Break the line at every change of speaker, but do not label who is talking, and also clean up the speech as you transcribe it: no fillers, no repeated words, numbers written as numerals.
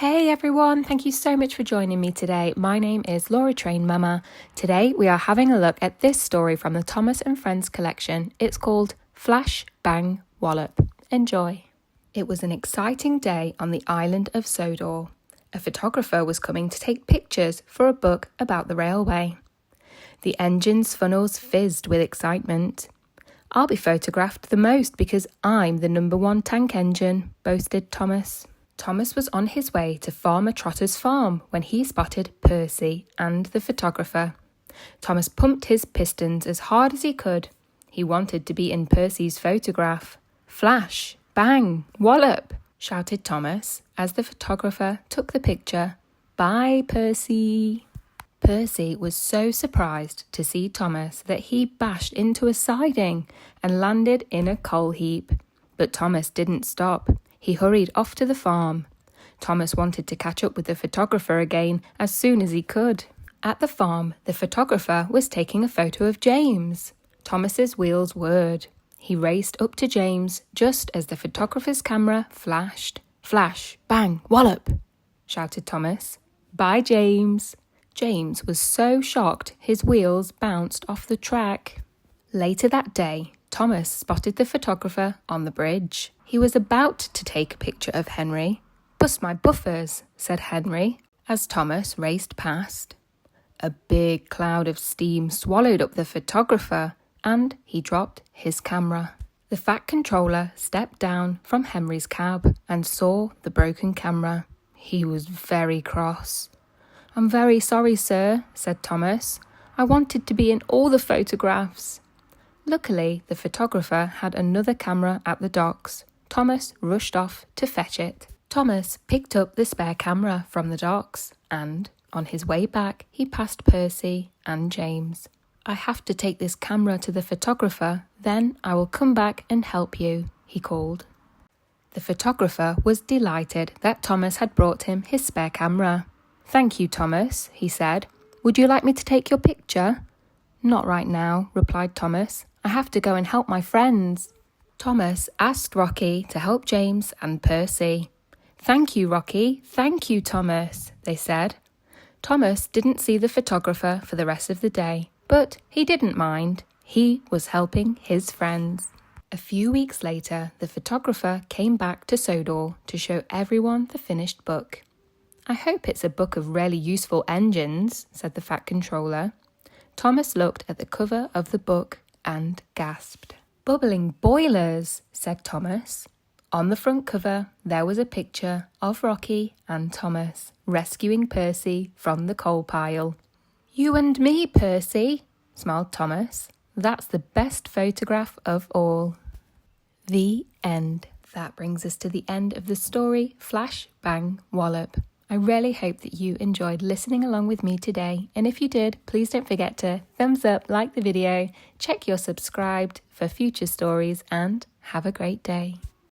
Hey everyone, thank you so much for joining me today. My name is Laura Train Mama. Today we are having a look at this story from the Thomas and Friends collection. It's called Flash, Bang, Wallop. Enjoy. It was an exciting day on the island of Sodor. A photographer was coming to take pictures for a book about the railway. The engine's funnels fizzed with excitement. I'll be photographed the most because I'm the #1 tank engine, boasted Thomas. Thomas was on his way to Farmer Trotter's farm when he spotted Percy and the photographer. Thomas pumped his pistons as hard as he could. He wanted to be in Percy's photograph. Flash, bang, wallop, shouted Thomas as the photographer took the picture. Bye, Percy. Percy was so surprised to see Thomas that he bashed into a siding and landed in a coal heap. But Thomas didn't stop. He hurried off to the farm. Thomas wanted to catch up with the photographer again as soon as he could. At the farm, the photographer was taking a photo of James. Thomas's wheels whirred. He raced up to James just as the photographer's camera flashed. Flash, bang, wallop, shouted Thomas. Bye, James. James was so shocked his wheels bounced off the track. Later that day, Thomas spotted the photographer on the bridge. He was about to take a picture of Henry. Bust my buffers, said Henry, as Thomas raced past. A big cloud of steam swallowed up the photographer, and he dropped his camera. The Fat Controller stepped down from Henry's cab and saw the broken camera. He was very cross. I'm very sorry, sir, said Thomas. I wanted to be in all the photographs. Luckily, the photographer had another camera at the docks. Thomas rushed off to fetch it. Thomas picked up the spare camera from the docks and, on his way back, he passed Percy and James. I have to take this camera to the photographer, then I will come back and help you, he called. The photographer was delighted that Thomas had brought him his spare camera. Thank you, Thomas, he said. Would you like me to take your picture? Not right now, replied Thomas. I have to go and help my friends. Thomas asked Rocky to help James and Percy. Thank you, Rocky. Thank you, Thomas, they said. Thomas didn't see the photographer for the rest of the day, but he didn't mind. He was helping his friends. A few weeks later, the photographer came back to Sodor to show everyone the finished book. I hope it's a book of really useful engines, said the Fat Controller. Thomas looked at the cover of the book and gasped. Bubbling boilers, said Thomas. On the front cover, there was a picture of Rocky and Thomas rescuing Percy from the coal pile. You and me, Percy, smiled Thomas. That's the best photograph of all. The end. That brings us to the end of the story, Flash, Bang, Wallop. I really hope that you enjoyed listening along with me today, and if you did, please don't forget to thumbs up, like the video, check you're subscribed for future stories, and have a great day.